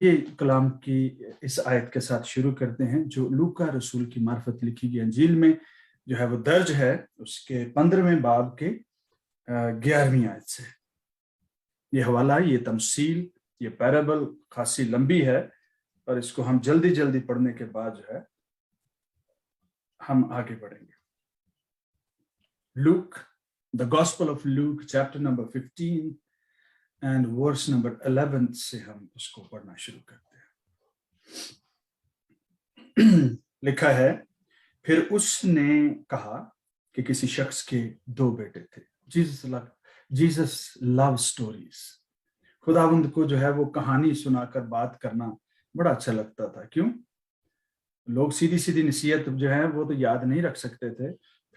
یہ کلام کی اس آیت کے ساتھ شروع کرتے ہیں جو لوکا رسول کی معرفت لکھی گئی انجیل میں جو ہے وہ درج ہے، اس کے 15ویں باب کے 11ویں آیت سے۔ یہ حوالہ، یہ تمثیل، یہ پیرابل خاصی لمبی ہے، اور اس کو ہم جلدی جلدی پڑھنے کے بعد جو ہے ہم آگے بڑھیں گے۔ Luke, the gospel of Luke chapter number 15 and verse number 11 سے ہم اس کو پڑھنا شروع کرتے ہیں۔ لکھا ہے، پھر اس نے کہا کہ کسی شخص کے 2 بیٹے تھے۔ جیسس لو سٹوریز۔ خداوند کو جو ہے وہ کہانی سنا کر بات کرنا بڑا اچھا لگتا تھا۔ کیوں؟ لوگ سیدھی سیدھی نصیحت جو ہے وہ تو یاد نہیں رکھ سکتے تھے،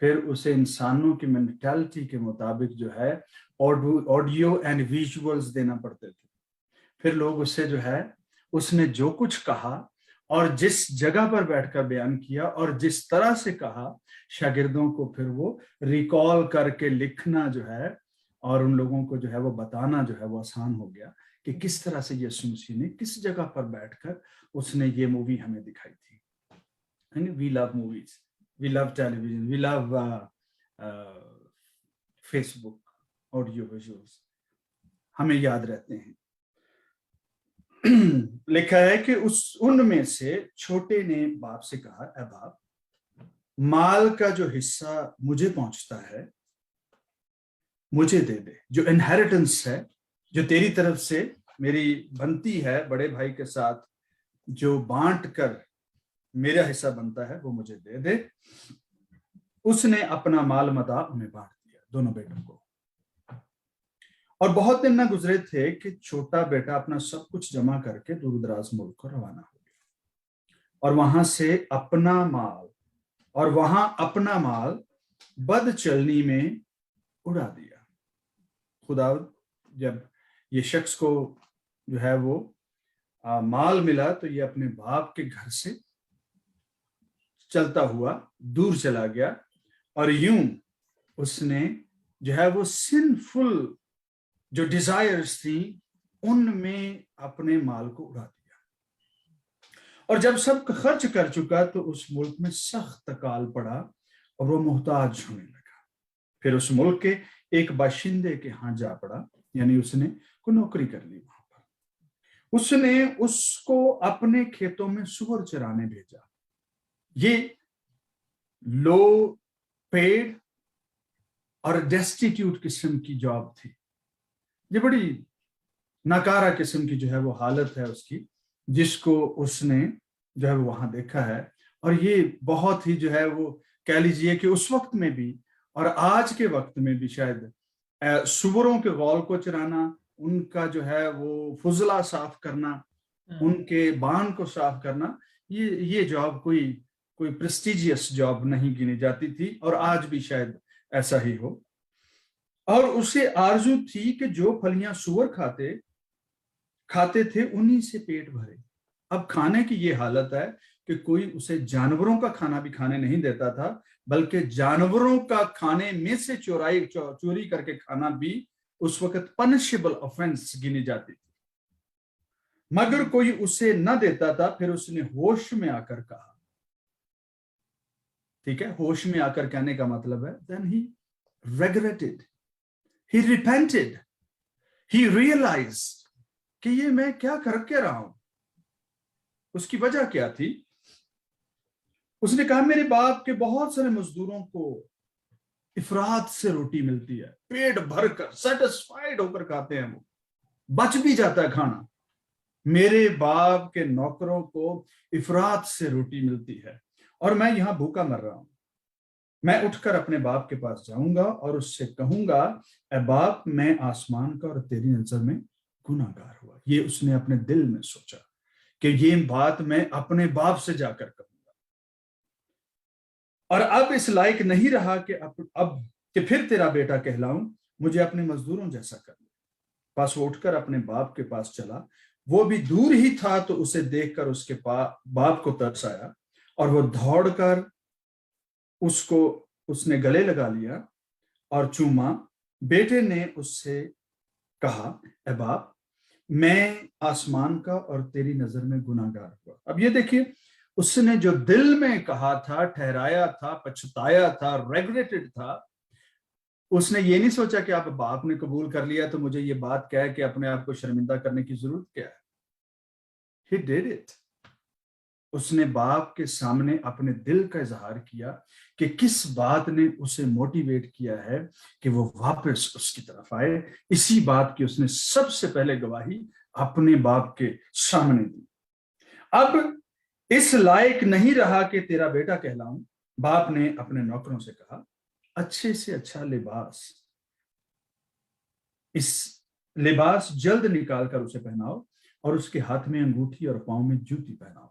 پھر اسے انسانوں کی مینٹالٹی کے مطابق جو ہے آڈیو اینڈ ویژولز دینا پڑتے تھے۔ پھر لوگ اسے جو ہے اس نے جو کچھ کہا اور جس جگہ پر بیٹھ کر بیان کیا اور جس طرح سے کہا، شاگردوں کو پھر وہ ریکال کر کے لکھنا جو ہے اور ان لوگوں کو جو ہے وہ بتانا جو ہے وہ آسان ہو گیا کہ کس طرح سے یسوع مسیح نے کس جگہ پر بیٹھ کر اس نے یہ مووی ہمیں دکھائی تھی۔ وی لو موویز، وی لو ٹیلی ویژن، وی لو فیس بک، آڈیو ویژولز ہمیں یاد رہتے ہیں۔ لکھا ہے کہ ان میں سے چھوٹے نے باپ سے کہا، اے باپ، مال کا جو حصہ مجھے پہنچتا ہے مجھے دے دے، جو انہیریٹنس ہے، جو تیری طرف سے میری بنتی ہے بڑے بھائی کے ساتھ، جو بانٹ کر میرا حصہ بنتا ہے وہ مجھے دے دے۔ اس نے اپنا مال متاع انہیں بانٹ دیا، دونوں بیٹوں کو۔ اور بہت دن نہ گزرے تھے کہ چھوٹا بیٹا اپنا سب کچھ جمع کر کے دور دراز ملک کو روانہ ہو گیا، اور وہاں اپنا مال بد چلنی میں اڑا دیا۔ خدا جب یہ شخص کو جو ہے وہ مال ملا تو یہ اپنے باپ کے گھر سے چلتا ہوا دور چلا گیا، اور یوں اس نے جو ہے وہ سنفل جو ڈیزائرز تھی ان میں اپنے مال کو اڑا دیا، اور جب سب خرچ کر چکا تو اس ملک میں سخت اکال پڑا اور وہ محتاج ہونے لگا۔ پھر اس ملک کے ایک باشندے کے ہاں جا پڑا، یعنی اس نے کوئی نوکری کر لی وہاں پر۔ اس نے اس کو اپنے کھیتوں میں سور چرانے بھیجا۔ یہ لو پیڈ اور ڈیسٹیٹیوٹ قسم کی جاب تھی، یہ بڑی ناکارہ قسم کی جو ہے وہ حالت ہے اس کی، جس کو اس نے جو ہے وہاں دیکھا ہے۔ اور یہ بہت ہی جو ہے وہ کہہ لیجئے کہ اس وقت میں بھی اور آج کے وقت میں بھی شاید سوروں کے غول کو چرانا، ان کا جو ہے وہ فضلہ صاف کرنا، ان کے بان کو صاف کرنا، یہ جاب کوئی پریسٹیجیس جاب نہیں گنی جاتی تھی، اور آج بھی شاید ایسا ہی ہو۔ اور اسے آرزو تھی کہ جو پھلیاں سور کھاتے تھے انہی سے پیٹ بھرے۔ اب کھانے کی یہ حالت ہے کہ کوئی اسے جانوروں کا کھانا بھی کھانے نہیں دیتا تھا، بلکہ جانوروں کا کھانے میں سے چوری کر کے کھانا بھی اس وقت پنشیبل آفینس گنی جاتی تھی۔ مگر کوئی اسے نہ دیتا تھا۔ پھر اس نے ہوش میں آ کر کہا، ٹھیک ہے، ہوش میں آ کر کہنے کا مطلب ہے then he regretted, he repented, he realized کہ یہ میں کیا کر کے رہا ہوں۔ اس کی وجہ کیا تھی؟ اس نے کہا، میرے باپ کے بہت سارے مزدوروں کو افراط سے روٹی ملتی ہے، پیٹ بھر کر سیٹسفائیڈ ہو کر کھاتے ہیں، وہ بچ بھی جاتا ہے کھانا۔ میرے باپ کے نوکروں کو افراط سے روٹی ملتی ہے اور میں یہاں بھوکا مر رہا ہوں۔ میں اٹھ کر اپنے باپ کے پاس جاؤں گا اور اس سے کہوں گا، اے باپ، میں آسمان کا اور تیری نظر میں گناہ گار ہوا۔ یہ اس نے اپنے دل میں سوچا کہ یہ بات میں اپنے باپ سے جا کر کہوں گا، اور اب اس لائق نہیں رہا کہ پھر تیرا بیٹا کہلاؤں، مجھے اپنے مزدوروں جیسا کر لے۔ پاس وہ اٹھ کر اپنے باپ کے پاس چلا، وہ بھی دور ہی تھا تو اسے دیکھ کر اس کے باپ کو ترس آیا، اور وہ دوڑ کر اس نے گلے لگا لیا اور چوما۔ بیٹے نے اس سے کہا، اے باپ، मैं आसमान का और तेरी नजर में गुनाहगार हुआ। अब ये देखिए, उसने जो दिल में कहा था, ठहराया था, पछताया था, रेगुलेटेड था, उसने ये नहीं सोचा कि आप बाप ने कबूल कर लिया तो मुझे ये बात कह के अपने आप को शर्मिंदा करने की जरूरत क्या है। He did it. उसने बाप के सामने अपने दिल का इजहार किया कि किस बात ने उसे मोटिवेट किया है कि वो वापस उसकी तरफ आए। इसी बात की उसने सबसे पहले गवाही अपने बाप के सामने दी। अब इस लायक नहीं रहा कि तेरा बेटा कहलाऊं, बाप ने अपने नौकरों से कहा, अच्छे से अच्छा लिबास जल्द निकाल कर उसे पहनाओ और उसके हाथ में अंगूठी और पांव में जूती पहनाओ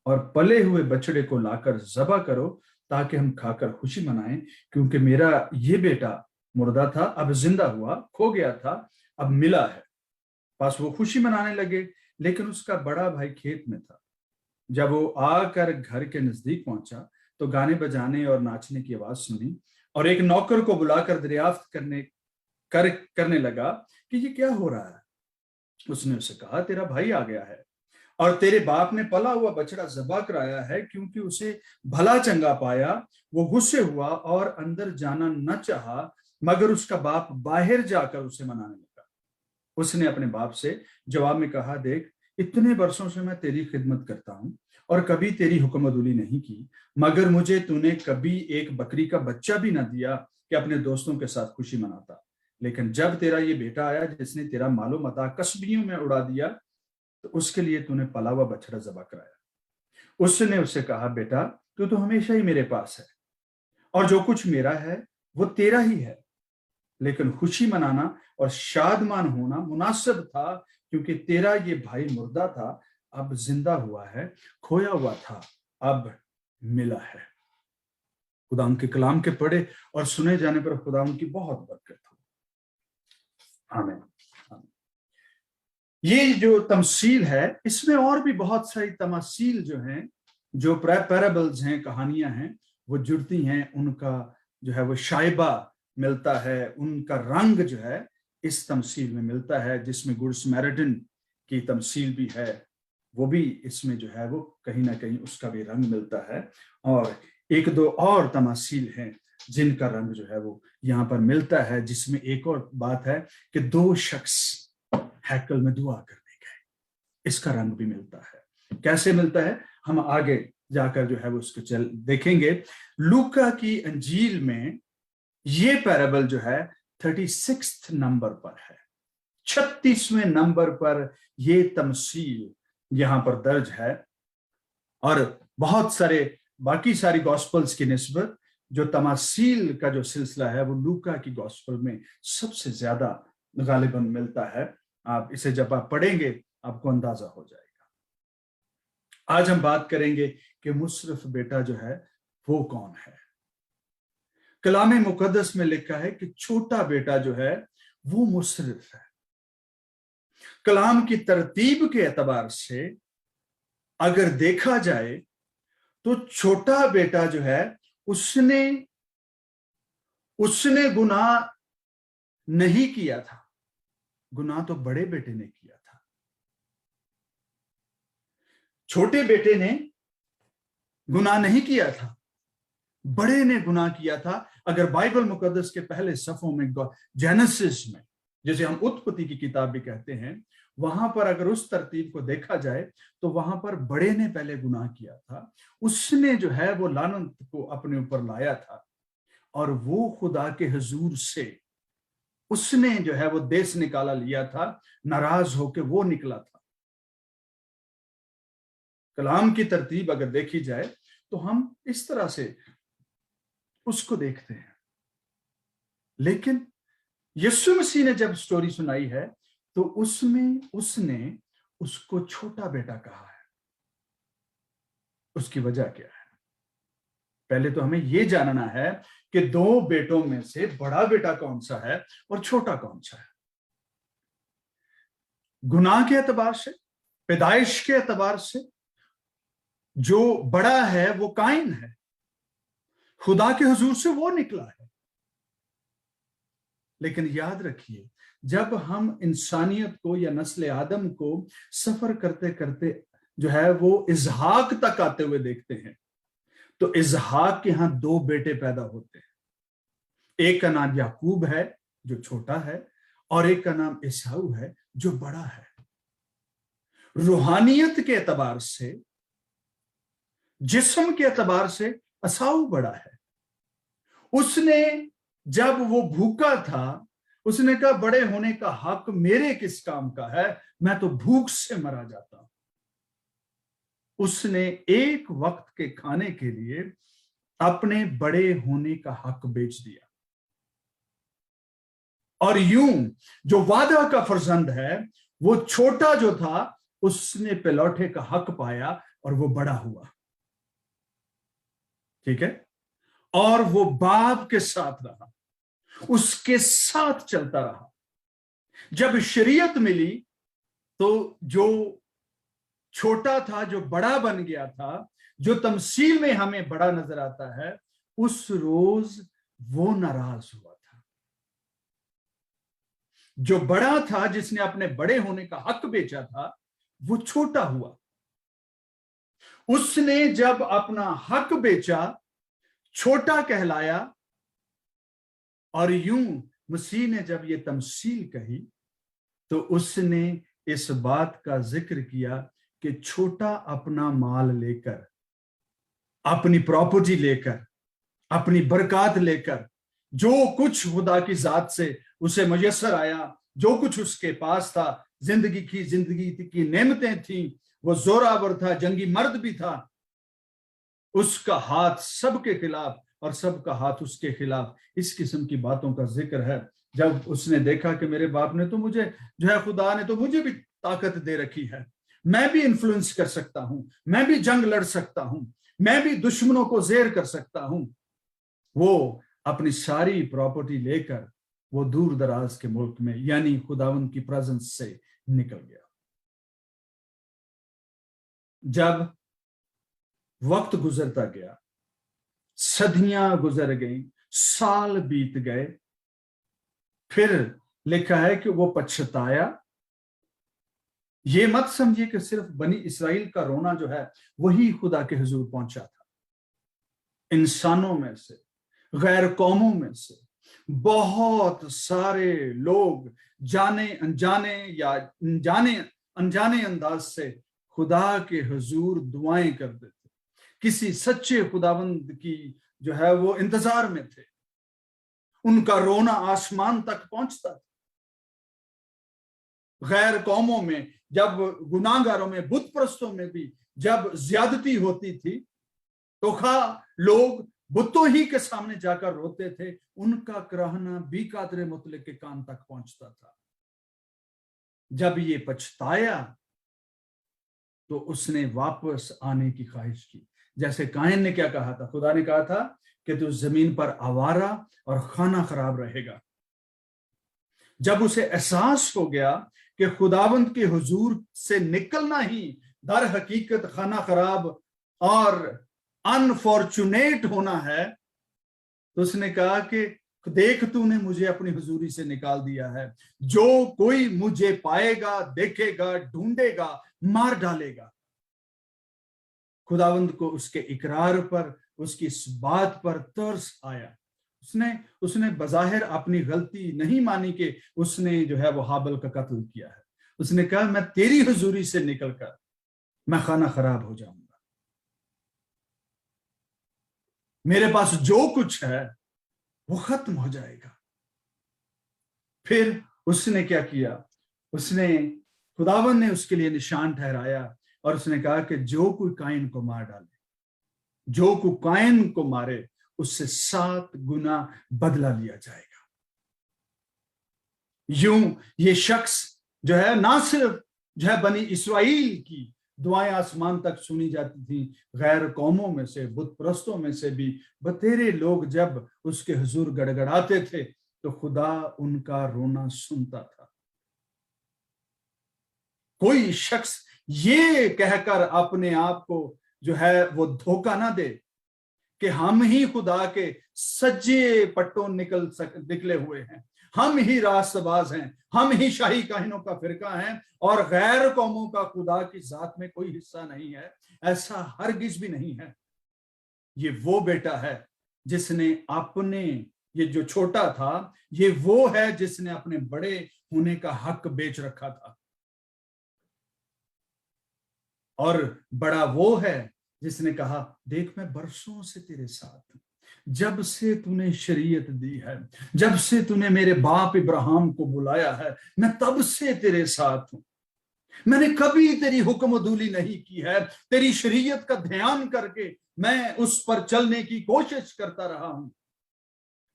और पले हुए बछड़े को लाकर ज़बह करो ताकि हम खाकर खुशी मनाएं, क्योंकि मेरा ये बेटा मुर्दा था अब जिंदा हुआ, खो गया था अब मिला है। बस वो खुशी मनाने लगे, लेकिन उसका बड़ा भाई खेत में था। जब वो आकर घर के नजदीक पहुंचा तो गाने बजाने और नाचने की आवाज सुनी और एक नौकर को बुलाकर दरियाफ्त करने लगा कि ये क्या हो रहा है। उसने उसे कहा, तेरा भाई आ गया है और तेरे बाप ने पला हुआ बछड़ा ज़बह कराया है, क्योंकि उसे भला चंगा पाया। वो गुस्से हुआ और अंदर जाना न चाहा, मगर उसका बाप बाहर जाकर उसे मनाने लगा। उसने अपने बाप से जवाब में कहा, देख, इतने वर्षों से मैं तेरी खिदमत करता हूं और कभी तेरी हुक्मदुली नहीं की, मगर मुझे तूने कभी एक बकरी का बच्चा भी ना दिया कि अपने दोस्तों के साथ खुशी मनाता। लेकिन जब तेरा ये बेटा आया जिसने तेरा मालो मता कस्बियों में उड़ा दिया, तो उसके लिए तूने पला हुआ बछड़ा ज़बह कराया। उसने उसे कहा, बेटा, तू तो हमेशा ही मेरे पास है और जो कुछ मेरा है वो तेरा ही है, लेकिन खुशी मनाना और शादमान होना मुनासिब था, क्योंकि तेरा ये भाई मुर्दा था अब जिंदा हुआ है, खोया हुआ था अब मिला है। खुदा उनके कलाम के पढ़े और सुने जाने पर खुदा उनकी बहुत बरकत हो। आमीन। ये जो तमसील है, इसमें और भी बहुत सारी तमासील जो हैं, जो पैराबल्स हैं, कहानियां हैं, वो जुड़ती हैं। उनका जो है वो शाइबा मिलता है, उनका रंग जो है इस तमसील में मिलता है, जिसमें गुड समैरिटन की तमसील भी है, वो भी इसमें जो है वो कहीं ना कहीं उसका भी रंग मिलता है। और एक दो और तमासील हैं जिनका रंग जो है वो यहाँ पर मिलता है, जिसमें एक और बात है कि दो शख्स हैकल में दुआ करने गए, इसका रंग भी मिलता है। कैसे मिलता है हम आगे जाकर जो है वो उसको देखेंगे। लूका की अंजील में ये पैराबल जो है 36 नंबर पर है, 36वें नंबर पर ये तमसील यहां पर दर्ज है। और बहुत सारे बाकी सारी गॉस्पल्स की निस्बत जो तमासील का जो सिलसिला है वो लूका की गॉस्पल में सबसे ज्यादा गालिबन मिलता है। आप इसे जब आप पढ़ेंगे आपको अंदाजा हो जाएगा। आज हम बात करेंगे कि मुशर्रफ बेटा जो है वो कौन है। कलाम मुकद्दस में लिखा है कि छोटा बेटा जो है वो मुशर्रफ है। कलाम की तरतीब के एतबार से अगर देखा जाए तो छोटा बेटा जो है उसने गुनाह नहीं किया था, गुनाह तो बड़े बेटे ने किया था। छोटे बेटे ने गुनाह नहीं किया था, बड़े ने गुनाह किया था। अगर बाइबल मुकद्दस के पहले सफों में, जेनेसिस में, जिसे हम उत्पत्ति की किताब भी कहते हैं, वहां पर अगर उस तरतीब को देखा जाए तो वहां पर बड़े ने पहले गुनाह किया था, उसने जो है वो लानत को अपने ऊपर लाया था और वो खुदा के हुजूर से उसने जो है वो देश निकाला लिया था, नाराज होके वो निकला था। कलाम की तरतीब अगर देखी जाए तो हम इस तरह से उसको देखते हैं। लेकिन यीशु मसीह ने जब स्टोरी सुनाई है तो उसमें उसने उसको छोटा बेटा कहा है। उसकी वजह क्या है? पहले तो हमें यह जानना है कि दो बेटों में से बड़ा बेटा कौन सा है और छोटा कौन सा है। गुनाह के एतबार से, पैदाइश के एतबार से जो बड़ा है वो काइन है, खुदा के हुजूर से वो निकला है। लेकिन याद रखिए, جب ہم انسانیت کو یا نسل آدم کو سفر کرتے کرتے جو ہے وہ اسحاق تک آتے ہوئے دیکھتے ہیں، تو اسحاق کے ہاں 2 بیٹے پیدا ہوتے ہیں، ایک کا نام یعقوب ہے جو چھوٹا ہے، اور ایک کا نام عیساؤ ہے جو بڑا ہے۔ روحانیت کے اعتبار سے، جسم کے اعتبار سے عیساؤ بڑا ہے۔ اس نے جب وہ بھوکا تھا، اس نے کہا بڑے ہونے کا حق میرے کس کام کا ہے، میں تو بھوک سے مرا جاتا ہوں۔ اس نے ایک وقت کے کھانے کے لیے اپنے بڑے ہونے کا حق بیچ دیا، اور یوں جو وعدہ کا فرزند ہے وہ چھوٹا جو تھا اس نے پلوٹے کا حق پایا اور وہ بڑا ہوا، ٹھیک ہے، اور وہ باپ کے ساتھ رہا، اس کے ساتھ چلتا رہا۔ جب شریعت ملی تو جو چھوٹا تھا جو بڑا بن گیا تھا، جو تمثیل میں ہمیں بڑا نظر آتا ہے، اس روز وہ ناراض ہوا تھا۔ جو بڑا تھا جس نے اپنے بڑے ہونے کا حق بیچا تھا وہ چھوٹا ہوا۔ اس نے جب اپنا حق بیچا، چھوٹا کہلایا، اور یوں مسیح نے جب یہ تمثیل کہی تو اس نے اس بات کا ذکر کیا کہ چھوٹا اپنا مال لے کر، اپنی پراپرٹی لے کر، اپنی برکات لے کر، جو کچھ خدا کی ذات سے اسے میسر آیا، جو کچھ اس کے پاس تھا، زندگی کی نعمتیں تھیں، وہ زوراور تھا، جنگی مرد بھی تھا، اس کا ہاتھ سب کے خلاف اور سب کا ہاتھ اس کے خلاف، اس قسم کی باتوں کا ذکر ہے۔ جب اس نے دیکھا کہ میرے باپ نے تو مجھے جو ہے، خدا نے تو مجھے بھی طاقت دے رکھی ہے، میں بھی انفلوئنس کر سکتا ہوں، میں بھی جنگ لڑ سکتا ہوں، میں بھی دشمنوں کو زیر کر سکتا ہوں، وہ اپنی ساری پراپرٹی لے کر وہ دور دراز کے ملک میں یعنی خداوند کی پریزنس سے نکل گیا۔ جب وقت گزرتا گیا، صدیاں گزر گئیں، سال بیت گئے، پھر لکھا ہے کہ وہ پچھتایا۔ یہ مت سمجھیے کہ صرف بنی اسرائیل کا رونا جو ہے وہی خدا کے حضور پہنچا تھا۔ انسانوں میں سے، غیر قوموں میں سے بہت سارے لوگ جانے انجانے یا انجانے انداز سے خدا کے حضور دعائیں کرتے تھے، کسی سچے خداوند کی جو ہے وہ انتظار میں تھے، ان کا رونا آسمان تک پہنچتا تھا۔ غیر قوموں میں جب گناہگاروں میں، بت پرستوں میں بھی جب زیادتی ہوتی تھی تو خواہ لوگ بتوں ہی کے سامنے جا کر روتے تھے، ان کا کراہنا بھی قادر مطلق کے کان تک پہنچتا تھا۔ جب یہ پچھتایا تو اس نے واپس آنے کی خواہش کی، جیسے قائن نے کیا کہا تھا، خدا نے کہا تھا کہ تو زمین پر آوارہ اور خانہ خراب رہے گا۔ جب اسے احساس ہو گیا کہ خداوند کے حضور سے نکلنا ہی در حقیقت خانہ خراب اور انفارچونیٹ ہونا ہے، تو اس نے کہا کہ دیکھ تو نے مجھے اپنی حضوری سے نکال دیا ہے، جو کوئی مجھے پائے گا، دیکھے گا، ڈھونڈے گا، مار ڈالے گا۔ خداوند کو اس کے اقرار پر، اس کی اس بات پر ترس آیا۔ اس نے بظاہر اپنی غلطی نہیں مانی کہ اس نے جو ہے وہ حابل کا قتل کیا ہے۔ اس نے کہا میں تیری حضوری سے نکل کر میں خانہ خراب ہو جاؤں گا، میرے پاس جو کچھ ہے وہ ختم ہو جائے گا۔ پھر اس نے کیا کیا، اس نے خداوند نے اس کے لیے نشان ٹھہرایا اور اس نے کہا کہ جو کوئی قائن کو مار ڈالے، جو کوئی قائن کو مارے، اس سے 7 گنا بدلہ لیا جائے گا۔ یوں یہ شخص جو ہے نہ صرف جو ہے بنی اسرائیل کی دعائیں آسمان تک سنی جاتی تھی، غیر قوموں میں سے، بت پرستوں میں سے بھی بتیرے لوگ جب اس کے حضور گڑگڑاتے تھے تو خدا ان کا رونا سنتا تھا۔ کوئی شخص یہ کہہ کر اپنے آپ کو جو ہے وہ دھوکہ نہ دے کہ ہم ہی خدا کے سجے پٹوں نکلے ہوئے ہیں، हम ही रास्तबाज हैं, हम ही शाही काहिनों का फिरका हैं और गैर कौमों का खुदा की जात में कोई हिस्सा नहीं है, ऐसा हरगिज भी नहीं है। ये वो बेटा है जिसने अपने, ये जो छोटा था, ये वो है जिसने अपने बड़े होने का हक बेच रखा था, और बड़ा वो है जिसने कहा देख मैं बरसों से तेरे साथ हूं, जब से तूने शरीयत दी है, जब से तूने मेरे बाप इब्राहिम को बुलाया है, मैं तब से तेरे साथ हूं, मैंने कभी तेरी हुक्मदूली नहीं की है, तेरी शरीयत का ध्यान करके मैं उस पर चलने की कोशिश करता रहा हूं,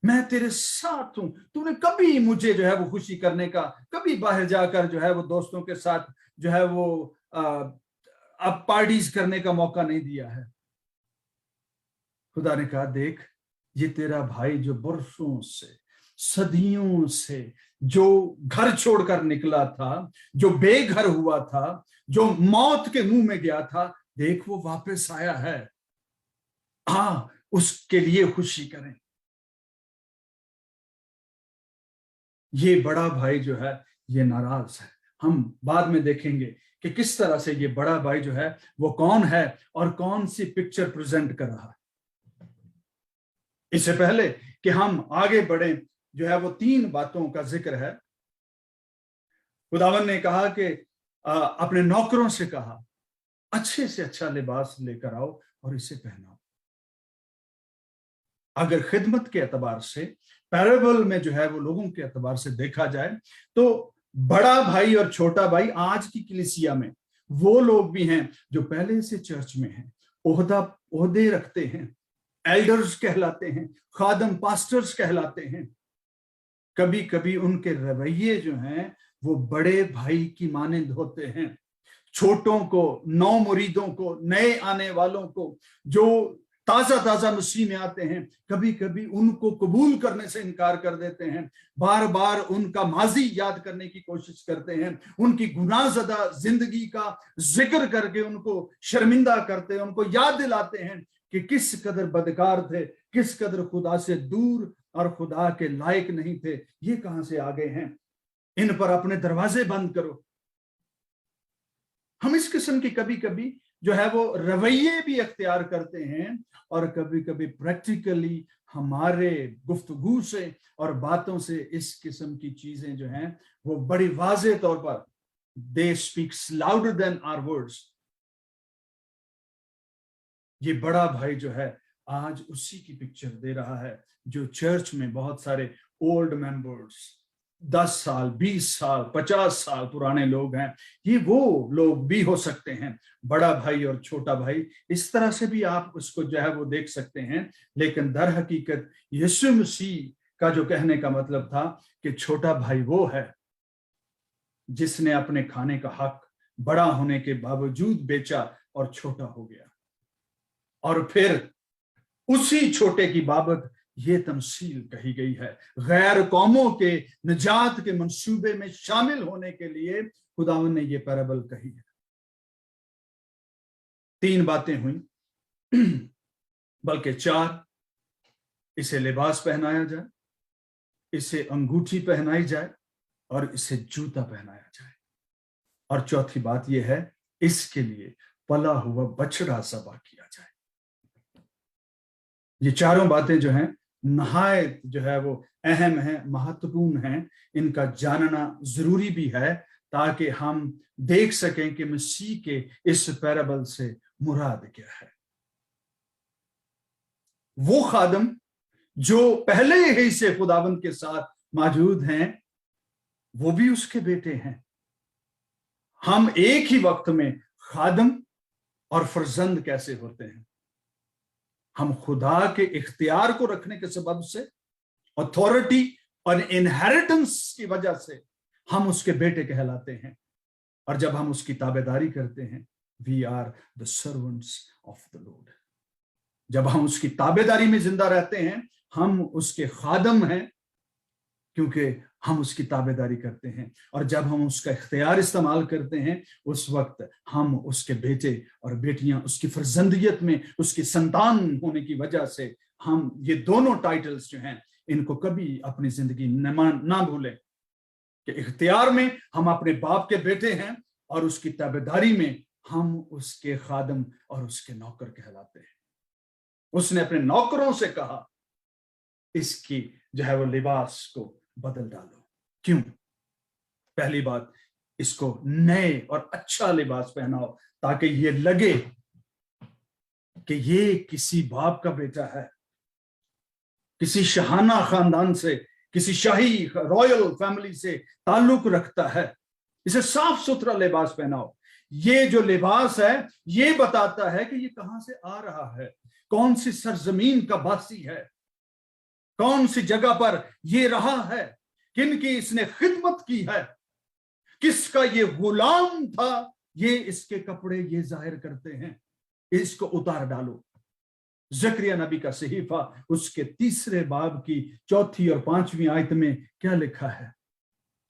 मैं तेरे साथ हूं। तूने कभी मुझे जो है वो खुशी करने का, कभी बाहर जाकर जो है वो दोस्तों के साथ जो है वो अब पार्टीज करने का मौका नहीं दिया है। खुदा ने कहा देख ये तेरा भाई जो बरसों से, सदियों से जो घर छोड़कर निकला था, जो बेघर हुआ था, जो मौत के मुंह में गया था, देख वो वापस आया है, उसके लिए खुशी करें। ये बड़ा भाई जो है ये नाराज है। हम बाद में देखेंगे कि किस तरह से ये बड़ा भाई जो है वो कौन है और कौन सी पिक्चर प्रेजेंट कर रहा है। इससे पहले कि हम आगे बढ़े, जो है वो 3 बातों का जिक्र है। खुदावन ने कहा कि अपने नौकरों से कहा अच्छे से अच्छा लिबास लेकर आओ और इसे पहनाओ। अगर खिदमत के एतबार से, पैराबल में जो है वो लोगों के एतबार से देखा जाए तो बड़ा भाई और छोटा भाई आज की कलीसिया में वो लोग भी हैं जो पहले से चर्च में हैं, ओहदे रखते हैं, एल्डर्स कहलाते हैं, खादम पास्टर्स कहलाते हैं। कभी कभी उनके रवैये जो हैं वो बड़े भाई की मानंद होते हैं। छोटों को, नौ मुरीदों को, नए आने वालों को जो ताजा मसीह में आते हैं, कभी कभी उनको कबूल करने से इनकार कर देते हैं, बार बार उनका माजी याद करने की कोशिश करते हैं, उनकी गुनाहज़दा जिंदगी का जिक्र करके उनको शर्मिंदा करते हैं, उनको याद दिलाते हैं कि किस कदर बदकार थे, किस कदर खुदा से दूर और खुदा के लायक नहीं थे, ये कहां से आ गए हैं, इन पर अपने दरवाजे बंद करो। हम इस किस्म की कभी कभी जो है वो रवैये भी अख्तियार करते हैं और कभी कभी प्रैक्टिकली हमारे गुफ्तगू से और बातों से इस किस्म की चीजें जो हैं वो बड़ी वाज़े तौर पर they speaks louder than our words. ये बड़ा भाई जो है आज उसी की पिक्चर दे रहा है जो चर्च में बहुत सारे ओल्ड मेंबर्स, 10 साल, 20 साल, 50 साल पुराने लोग हैं, ये वो लोग भी हो सकते हैं। बड़ा भाई और छोटा भाई, इस तरह से भी आप उसको जो है वो देख सकते हैं, लेकिन दर हकीकत यीशु मसीह का जो कहने का मतलब था कि छोटा भाई वो है जिसने अपने खाने का हक बड़ा होने के बावजूद बेचा और छोटा हो गया, और फिर उसी छोटे की बाबत ये तमसील कही गई है। गैर कौमों के निजात के मंसूबे में शामिल होने के लिए खुदावन ने ये पैराबल कही है। 3 बातें हुई, बल्कि 4। इसे लिबास पहनाया जाए, इसे अंगूठी पहनाई जाए और इसे जूता पहनाया जाए, और चौथी बात यह है इसके लिए पला हुआ बछड़ा ज़बह किया जाए। ये चारों बातें जो हैं नहायत जो है वो अहम है, महत्वपूर्ण है, इनका जानना जरूरी भी है ताकि हम देख सकें कि मसीह के इस पैराबल से मुराद क्या है। वो खादम जो पहले ही से खुदावंद के साथ मौजूद हैं वो भी उसके बेटे हैं। हम एक ही वक्त में खादम और फर्जंद कैसे होते हैं? हम खुदा के इख्तियार को रखने के सबब से, अथॉरिटी और इनहेरिटेंस की वजह से हम उसके बेटे कहलाते हैं, और जब हम उसकी ताबेदारी करते हैं we are the servants of the lord. जब हम उसकी ताबेदारी में जिंदा रहते हैं हम उसके खादम हैं, क्योंकि हम उसकी ताबेदारी करते हैं, और जब हम उसका इख्तियार इस्तेमाल करते हैं उस वक्त हम उसके बेटे और बेटियां, उसकी फर्जंदियत में उसकी संतान होने की वजह से हम ये दोनों टाइटल्स जो हैं इनको कभी अपनी जिंदगी ना भूलें कि इख्तियार में हम अपने बाप के बेटे हैं और उसकी ताबेदारी में हम उसके खादम और उसके नौकर कहलाते हैं। उसने अपने नौकरों से कहा इसकी जो है वो लिबास को बदल डालो। क्यों? पहली बात, इसको नए और अच्छा लिबास पहनाओ ताकि ये लगे कि ये किसी बाप का बेटा है, किसी शाहाना खानदान से, किसी शाही रॉयल फैमिली से ताल्लुक रखता है। इसे साफ सुथरा लिबास पहनाओ। ये जो लिबास है ये बताता है कि ये कहां से आ रहा है, कौन सी सरजमीन का बासी है, कौन सी जगह पर ये रहा है, किनकी इसने खिदमत की है, किसका ये गुलाम था। ये इसके कपड़े ये जाहिर करते हैं। इसको उतार डालो। जकरिया नबी का सहीफा उसके 3 बाब की 4 और 5वीं आयत में क्या लिखा है?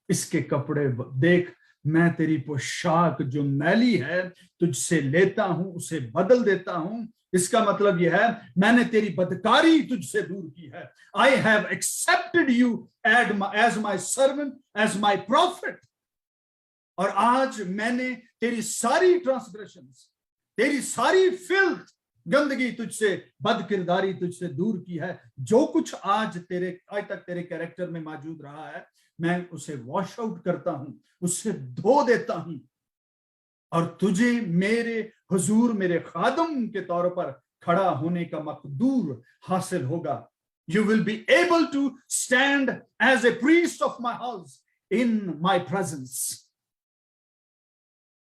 इसके कपड़े देख, मैं तेरी पोशाक जो मैली है तुझसे लेता हूं, उसे बदल देता हूं। इसका मतलब यह है मैंने तेरी बदकारी तुझसे दूर की है। I have accepted you as my servant, as my profit. और आज मैंने तेरी सारी ट्रांसग्रेशंस, तेरी सारी फिल्थ, गंदगी तुझसे, बदकिरदारी तुझसे दूर की है। जो कुछ आज तक तेरे कैरेक्टर में मौजूद रहा है, मैं उसे वॉश आउट करता हूं, उससे धो देता हूं और तुझे मेरे हुजूर, मेरे खादम के तौर पर खड़ा होने का मकदूर हासिल होगा। You will be able to stand as a priest of my house in my presence.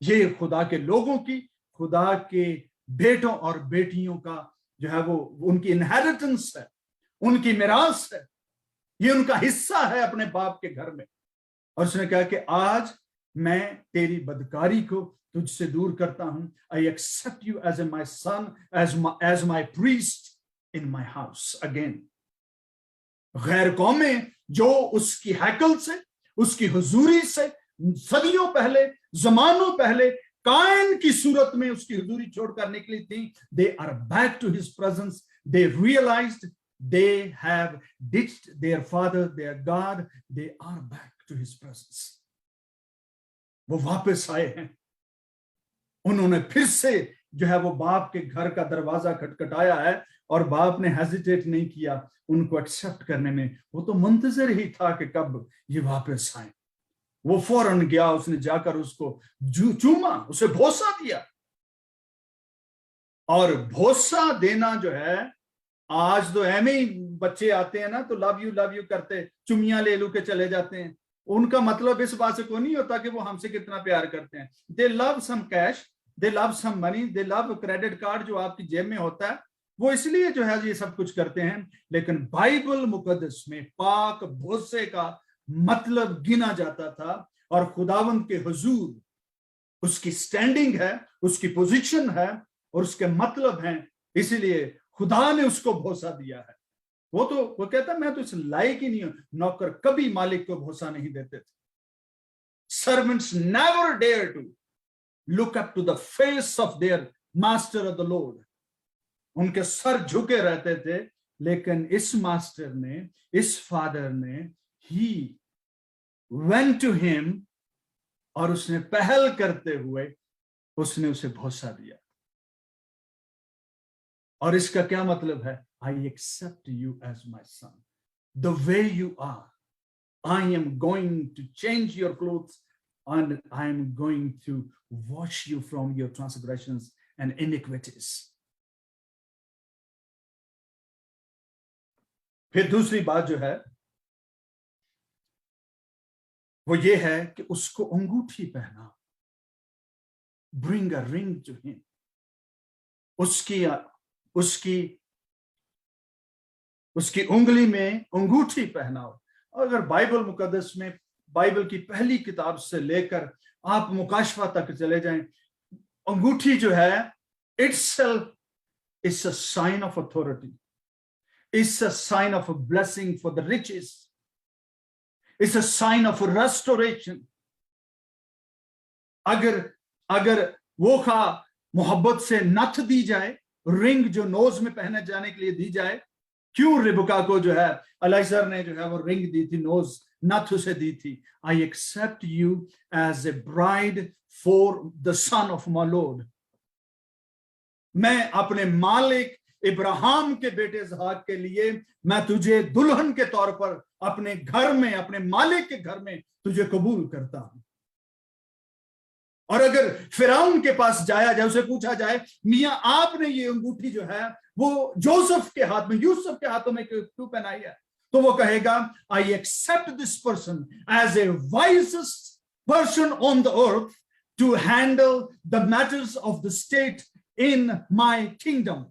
ये खुदा के लोगों की, खुदा के बेटों और बेटियों का जो है वो उनकी इनहेरिटेंस है, उनकी मिरास है, ये उनका हिस्सा है अपने बाप के घर में। और उसने कहा कि आज मैं तेरी बदकारी को तुझसे दूर करता हूं। I accept you as a my son, as my priest in my house again. गैर कौमें जो उसकी हैकल से, उसकी हुजूरी से सदियों पहले, जमानों पहले कायन की सूरत में उसकी हुजूरी छोड़कर निकली थी, they are back to his presence. They realized they have ditched their father, their God. They are back to his presence. वो वापस आए हैं। उन्होंने फिर से जो है वो बाप के घर का दरवाजा खटखटाया है और बाप ने हेजिटेट नहीं किया उनको एक्सेप्ट करने में। वो तो मुंतजर ही था कि कब ये वापस आए। वो फौरन गया, उसने जाकर उसको चूमा, उसे भोसा दिया। और भोसा देना जो है, आज तो ऐमे ही बच्चे आते हैं ना तो लव यू करते, चुमियां ले लू के चले जाते हैं। उनका मतलब इस बात से कोई नहीं होता कि वो हमसे कितना प्यार करते हैं। They love some cash, they love some money, they love credit card जो आपकी जेब में होता है, वो इसलिए जो है ये सब कुछ करते हैं। लेकिन बाइबल मुकद्दस में पाक भोसे का मतलब गिना जाता था और खुदावंद के हुजूर उसकी स्टैंडिंग है, उसकी पोजीशन है और उसके मतलब है, इसीलिए खुदा ने उसको भोसा दिया है। वो कहता मैं तो इस लायक ही नहीं हूं। नौकर कभी मालिक को भोसा नहीं देते थे। Servants never dare to look up to the face of their master of the lord. उनके सर झुके रहते थे, लेकिन इस मास्टर ने, इस फादर ने, ही वेंट टू हिम और उसने पहल करते हुए उसने उसे भोसा दिया। और इसका क्या मतलब है? I accept you as my son, the way you are. I am going to change your clothes and I am going to wash you from your transgressions and iniquities. फिर दूसरी बात जो है वो ये है कि उसको अंगूठी पहना। Bring a ring to him. उसकी उंगली में अंगूठी पहनाओ। अगर बाइबल मुकद्दस में, बाइबल की पहली किताब से लेकर आप मुकाशफा तक चले जाएं, अंगूठी जो है itself is a sign of authority. It's a sign of a blessing for the riches. It's a sign of a restoration. अगर वो मोहब्बत से नथ दी जाए, रिंग जो नोज में पहने जाने के लिए दी जाए, क्यों रिबका को जो है अलाइजर ने जो है वो रिंग दी थी, नोज नथ उसे दी थी? I accept you as a bride for the son of my lord. मैं अपने मालिक इब्राहिम के बेटे इसहाक के लिए मैं तुझे दुल्हन के तौर पर अपने घर में, अपने मालिक के घर में तुझे कबूल करता हूं। और अगर फिरौन के पास जाया जाए, उसे पूछा जाए मियां आपने ये अंगूठी जो है वो जोसेफ के हाथ में, यूसुफ के हाथों में क्यों पहनाई है, तो वो कहेगा I accept this person as a wisest person on the earth to handle the matters of the state in my kingdom.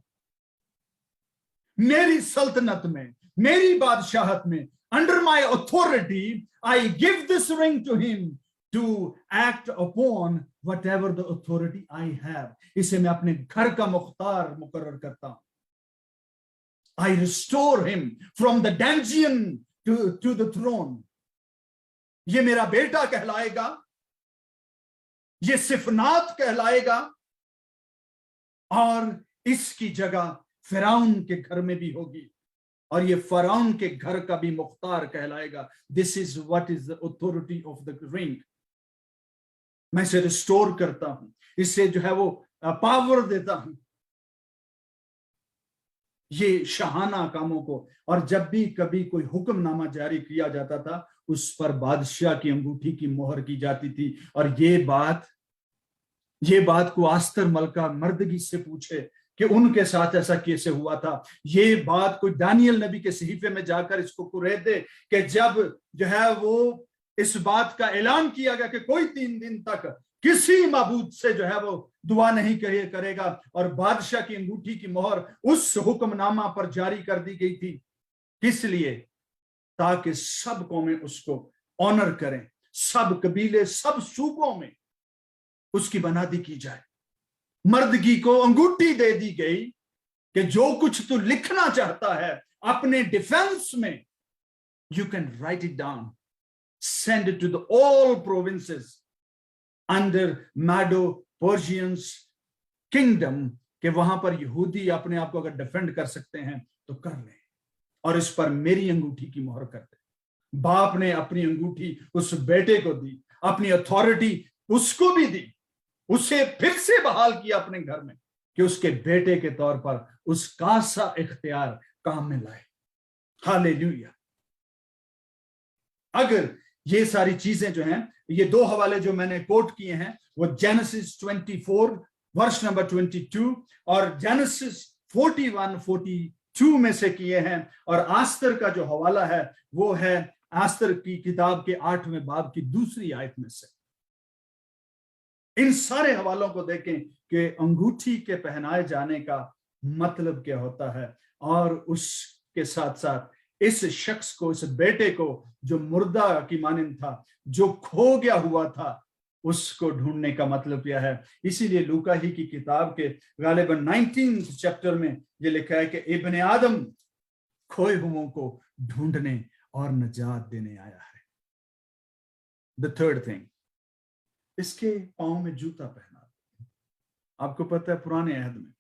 मेरी सल्तनत में, मेरी बादशाहत में, under my authority I give this ring to him to act upon whatever the authority I have. इसे मैं अपने घर का मुख्तार मुकर्रर करता हूं। I restore him from the dungeon to the throne. ये मेरा बेटा कहलाएगा, ये सिफनात कहलाएगा, और इसकी जगह फिरौन के घर में भी होगी, और ये फिरौन के घर का भी मुख्तार कहलाएगा। This is what is the authority of the ring. मैं इसे रिस्टोर करता हूं, इससे जो है वो पावर देता हूं ये शाहाना कामों को। और जब भी कभी कोई हुक्मनामा जारी किया जाता था, उस पर बादशाह की अंगूठी की मोहर की जाती थी। और ये बात को आस्तर मलका मर्दगी से पूछे कि उनके साथ ऐसा कैसे हुआ था। ये बात कोई दानियल नबी के सहीफे में जाकर इसको कुरेद दे कि जब जो है वो इस बात का ऐलान किया गया कि कोई 3 दिन तक किसी माबूद से जो है वो दुआ नहीं करेगा, और बादशाह की अंगूठी की मोहर उस हुक्मनामा पर जारी कर दी गई थी। किस लिए? ताकि सब कौमें उसको ऑनर करें, सब कबीले, सब सूबों में उसकी बनादी की जाए। मर्दगी को अंगूठी दे दी गई कि जो कुछ तू लिखना चाहता है अपने डिफेंस में, you can write it down, send it to the all provinces under Medo-Persians kingdom, कि वहां पर यहूदी अपने आप को अगर डिफेंड कर सकते हैं तो कर लें, और इस पर मेरी अंगूठी की मोहर कर दे। बाप ने अपनी अंगूठी उस बेटे को दी, अपनी अथॉरिटी उसको भी दी, उसे फिर से बहाल किया अपने घर में कि उसके बेटे के तौर पर उसका सा इख्तियार काम में लाए। हालेलुया। अगर ये सारी चीजें जो हैं, ये 2 हवाले जो मैंने कोट किए हैं वो जेनेसिस 24 वर्ष नंबर 22 और जेनेसिस 41-42 में से किए हैं, और आस्तर का जो हवाला है वो है आस्तर की किताब के 8वें बाब की 2री आयत में से। इन सारे हवालों को देखें कि अंगूठी के पहनाए जाने का मतलब क्या होता है, और उसके साथ साथ इस शख्स को, इस बेटे को जो मुर्दा की मानिंद था, जो खो गया हुआ था, उसको ढूंढने का मतलब क्या है। इसीलिए लूका ही की किताब के गालिबन 19 चैप्टर में ये लिखा है कि इब्ने आदम खोए हुओं को ढूंढने और नजात देने आया है। द थर्ड थिंग, इसके पांव में जूता पहना। आपको पता है पुराने अहद में,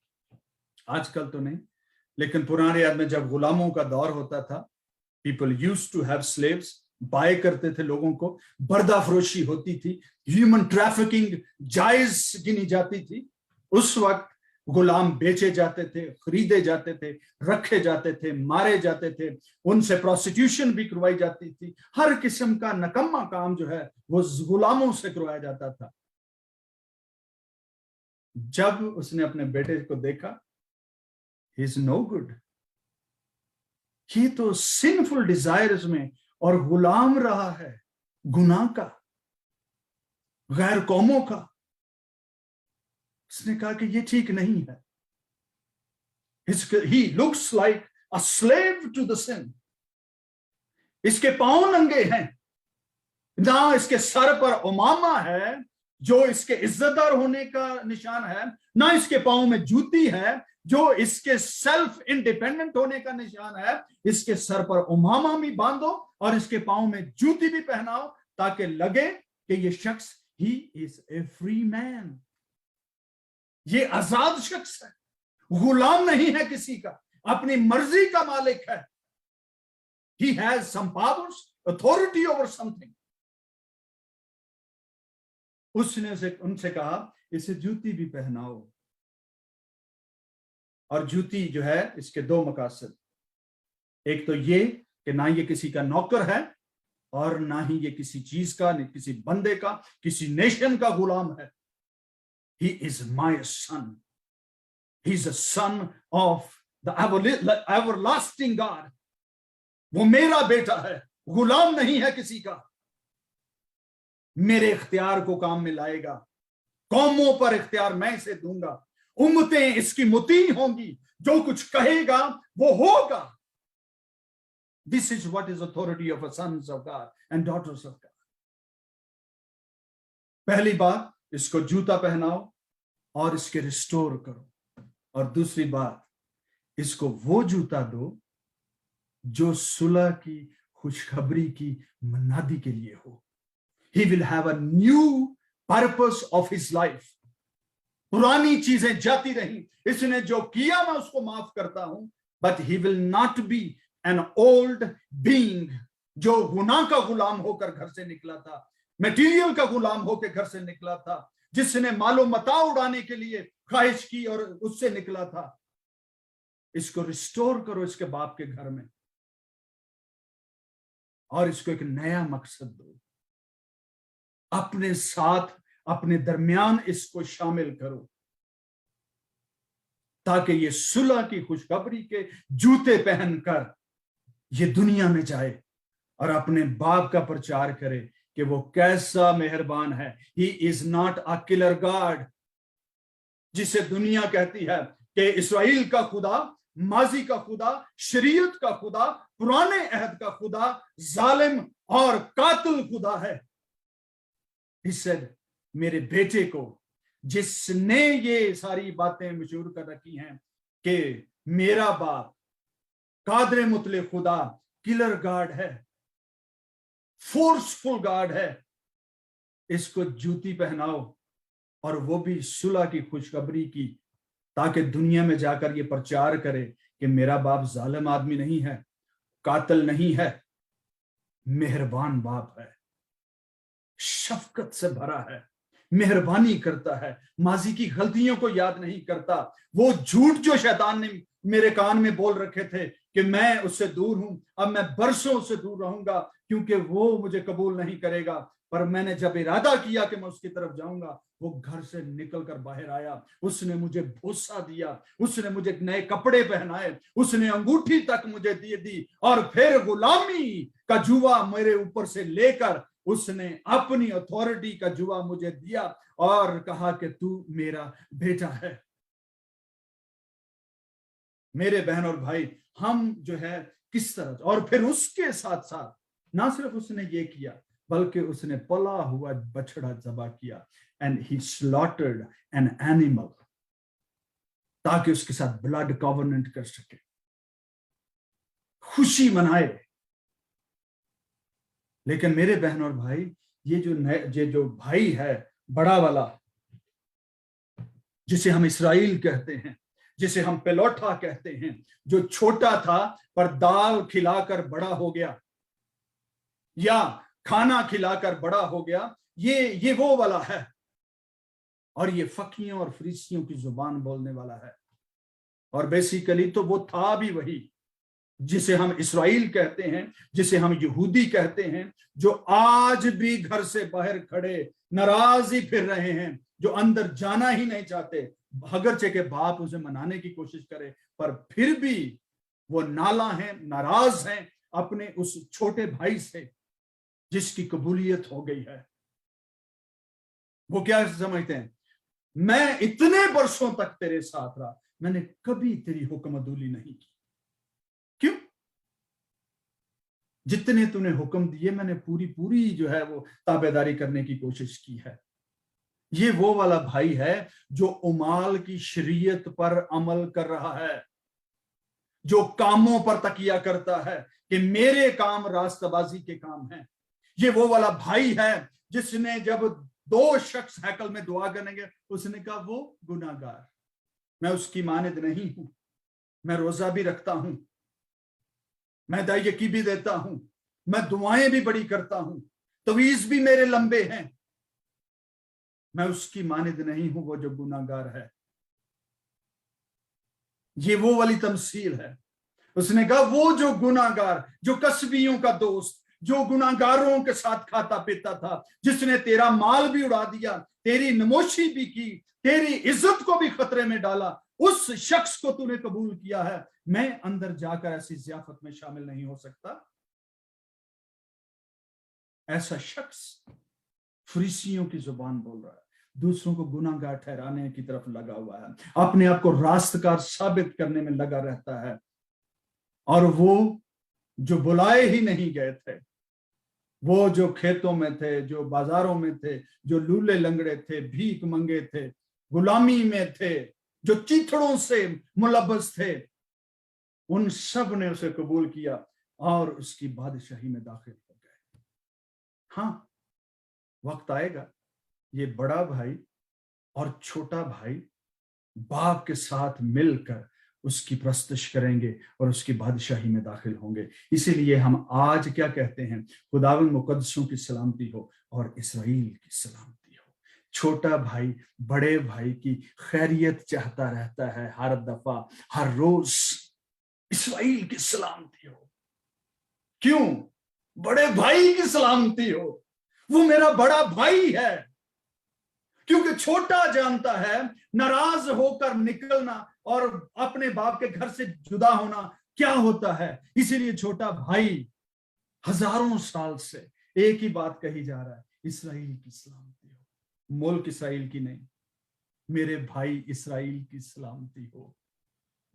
आजकल तो नहीं, लेकिन पुराने अहद में जब गुलामों का दौर होता था, people used to have slaves, buy करते थे लोगों को, बर्दाफरोशी होती थी, ह्यूमन ट्रैफिकिंग जायज गिनी जाती थी। उस वक्त गुलाम बेचे जाते थे, खरीदे जाते थे, रखे जाते थे, मारे जाते थे, उनसे प्रोस्टिट्यूशन भी करवाई जाती थी। हर किस्म का नकम्मा काम जो है वो गुलामों से करवाया जाता था। जब उसने अपने बेटे को देखा, he is no good, ये तो सिंफुल डिजायर्स में और गुलाम रहा है, गुनाह का, गैर कौमों का। उसने कहा कि ये ठीक नहीं है। He looks like a slave to the sin. इसके पांव नंगे हैं, ना इसके सर पर उमामा है जो इसके इज्जतदार होने का निशान है, ना इसके पांव में जूती है जो इसके सेल्फ इंडिपेंडेंट होने का निशान है। इसके सर पर उमामा भी बांधो और इसके पांव में जूती भी पहनाओ, ताकि लगे कि ये शख्स he is a free man, ये आजाद शख्स है, गुलाम नहीं है किसी का। अपनी मर्जी का मालिक है। He has some powers, authority over something. उसने उनसे कहा इसे जूती भी पहनाओ। और जूती जो है इसके दो मकासद, एक तो ये कि ना ये किसी का नौकर है और ना ही ये किसी चीज का, नहीं किसी बंदे का, किसी नेशन का गुलाम है। He is my son. He is a son of the everlasting God. वो मेरा बेटा है, गुलाम नहीं है किसी का। मेरे इख्तियार को काम में लाएगा, कौमों पर इख्तियार मैं इसे दूंगा, उम्मतें इसकी मुती होंगी, जो कुछ कहेगा वो होगा। This is what is authority of a sons of God and daughters of God. पहली बात, इसको जूता पहनाओ और इसके रिस्टोर करो, और दूसरी बात, इसको वो जूता दो जो सुलह की, खुशखबरी की मनादी के लिए हो। He will have a new purpose of his life. पुरानी चीजें जाती रही, इसने जो किया मैं उसको माफ करता हूं, but he will not be an old being जो गुनाह का गुलाम होकर घर से निकला था, मटेरियल का गुलाम होकर घर से निकला था, जिसने मालो मता उड़ाने के लिए ख्वाहिश की और उससे निकला था। इसको रिस्टोर करो इसके बाप के घर में, और इसको एक नया मकसद दो, अपने साथ, अपने दरमियान इसको शामिल करो, ताकि ये सुलह की खुशखबरी के जूते पहनकर ये दुनिया में जाए और अपने बाप का प्रचार करे कि वो कैसा मेहरबान है। He is not a killer God, जिसे दुनिया कहती है कि इस्राएल का खुदा, माजी का खुदा, शरीयत का खुदा, पुराने अहद का खुदा जालिम और कातिल खुदा है। He said, मेरे बेटे को, जिसने ये सारी बातें मशहूर कर रखी हैं कि मेरा बाप कादरे मुतले खुदा, किलर गॉड है, फोर्सफुल गॉड है, इसको जूती पहनाओ, और वो भी सुलह की खुशखबरी की, ताकि दुनिया में जाकर ये प्रचार करे कि मेरा बाप जालिम आदमी नहीं है, कातिल नहीं है, मेहरबान बाप है, शफकत से भरा है, मेहरबानी करता है, माजी की गलतियों को याद नहीं करता। वो झूठ जो शैतान ने मेरे कान में बोल रखे थे कि मैं उससे दूर हूं, अब मैं बरसों उससे दूर रहूंगा क्योंकि वो मुझे कबूल नहीं करेगा, पर मैंने जब इरादा किया कि मैं उसकी तरफ जाऊंगा, वो घर से निकलकर बाहर आया, उसने मुझे भूसा दिया, उसने मुझे नए कपड़े पहनाए, उसने अंगूठी तक मुझे दी, और फिर गुलामी का जुआ मेरे ऊपर से लेकर उसने अपनी अथॉरिटी का जुआ मुझे दिया और कहा कि तू मेरा बेटा है। मेरे बहन और भाई, हम जो है किस तरह, और फिर उसके साथ साथ ना सिर्फ उसने ये किया, बल्कि उसने पला हुआ बछड़ा ज़बह किया, and he slaughtered an animal, ताकि उसके साथ ब्लड कॉवेनेंट कर सके, खुशी मनाए। लेकिन मेरे बहन और भाई, ये जो भाई है बड़ा वाला, जिसे हम इस्राएल कहते हैं, जिसे हम पेलोठा कहते हैं, जो छोटा था पर दाल खिलाकर बड़ा हो गया या खाना खिलाकर बड़ा हो गया, ये वो वाला है, और ये फकीयों और फरीसियों की जुबान बोलने वाला है। और बेसिकली तो वो था भी वही जिसे हम इस्राएल कहते हैं, जिसे हम यहूदी कहते हैं, जो आज भी घर से बाहर खड़े नाराज ही फिर रहे हैं, जो अंदर जाना ही नहीं चाहते, अगरचे के बाप उसे मनाने की कोशिश करे, पर फिर भी वो नाला है, नाराज हैं अपने उस छोटे भाई से जिसकी कबूलियत हो गई है। वो क्या समझते हैं, मैं इतने वर्षों तक तेरे साथ रहा, मैंने कभी तेरी हुक्मदूली नहीं की। क्यों? जितने तूने हुक्म दिए मैंने पूरी जो है वो ताबेदारी करने की कोशिश की है। ये वो वाला भाई है जो उमाल की शरीयत पर अमल कर रहा है, जो कामों पर तकिया करता है कि मेरे काम रास्तबाजी के काम हैं। ये वो वाला भाई है जिसने जब दो शख्स हैकल में दुआ करेंगे, उसने कहा वो गुनाहगार, मैं उसकी मानद नहीं हूं, मैं रोजा भी रखता हूं, मैं दायकी भी देता हूं, मैं दुआएं भी बड़ी करता हूं, तवीज भी मेरे लंबे हैं, मैं उसकी मानिद नहीं हूं वो जो गुनाहगार है। ये वो वाली तमसील है। उसने कहा वो जो गुनाहगार, जो कसबियों का दोस्त, जो गुनाहगारों के साथ खाता पीता था, जिसने तेरा माल भी उड़ा दिया, तेरी नमोशी भी की, तेरी इज्जत को भी खतरे में डाला, उस शख्स को तूने कबूल किया है। मैं अंदर जाकर ऐसी ज़ियाफत में शामिल नहीं हो सकता। ऐसा शख्स फरीसियों की जुबान बोल रहा है, दूसरों को गुनाहगार ठहराने की तरफ लगा हुआ है, अपने आप को रास्तकार साबित करने में लगा रहता है। और वो जो बुलाए ही नहीं गए थे, वो जो खेतों में थे, जो बाजारों में थे, जो लूले लंगड़े थे, भीख मंगे थे, गुलामी में थे, जो चीथड़ों से मुलब्बस थे, उन सब ने उसे कबूल किया और उसकी बादशाही में दाखिल हो गए। हाँ, वक्त आएगा ये बड़ा भाई और छोटा भाई बाप के साथ मिलकर उसकी प्रस्तुश करेंगे और उसकी बादशाही में दाखिल होंगे। इसीलिए हम आज क्या कहते हैं, खुदावंद मुकद्दसों की सलामती हो और इस्राएल की सलामती हो। छोटा भाई बड़े भाई की खैरियत चाहता रहता है, हर दफा हर रोज इस्राएल की सलामती हो। क्यों? बड़े भाई की सलामती हो, वो मेरा बड़ा भाई है। क्योंकि छोटा जानता है नाराज होकर निकलना और अपने बाप के घर से जुदा होना क्या होता है। इसीलिए छोटा भाई हजारों साल से एक ही बात कही जा रहा है, इस्राएल की सलामती हो। मुल्क इस्राएल की नहीं, मेरे भाई इस्राएल की सलामती हो,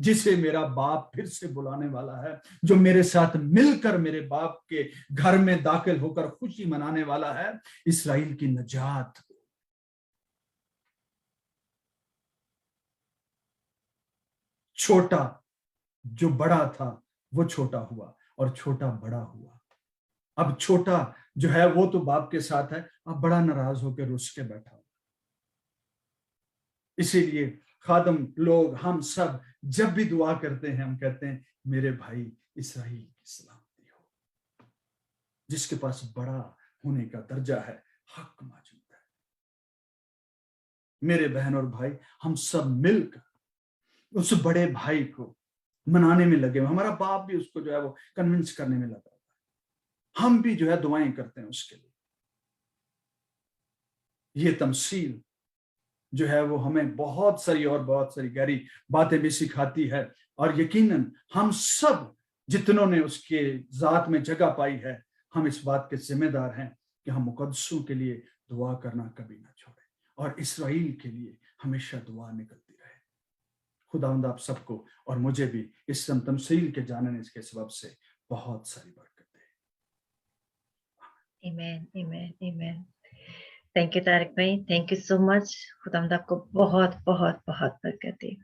जिसे मेरा बाप फिर से बुलाने वाला है, जो मेरे साथ मिलकर मेरे बाप के घर में दाखिल होकर खुशी मनाने वाला है। इस्राएल की नजात। छोटा जो बड़ा था वो छोटा हुआ और छोटा बड़ा हुआ। अब छोटा जो है वो तो बाप के साथ है, अब बड़ा नाराज होकर रुस के बैठा हुआ। इसीलिए खादम लोग हम सब जब भी दुआ करते हैं, हम कहते हैं मेरे भाई इस्राएल की सलामती हो। जिसके पास बड़ा होने का दर्जा है, हक मौजूद है। मेरे बहन और भाई, हम सब मिलकर उस बड़े भाई को मनाने में लगे। हमारा बाप भी उसको जो है वो कन्विंस करने में लगा हुआ है। हम भी जो है दुआएं करते हैं उसके लिए। ये तमसील जो है वो हमें बहुत सारी गहरी बातें भी सिखाती है। और यकीनन हम सब जितनों ने उसके जात में जगह पाई है, हम इस बात के जिम्मेदार हैं कि हम मुकद्दसों के लिए दुआ करना कभी ना छोड़ें और इस्राएल के लिए हमेशा दुआ निकलती रहे। खुदावंद आप सबको और मुझे भी इस तमसील के जानने के सबब से बहुत सारी बरकत दे। आमीन, आमीन, आमीन। थैंक यू तारिक भाई, थैंक यू सो मच। खुदावंद आपको बहुत बहुत बहुत बरकत दे।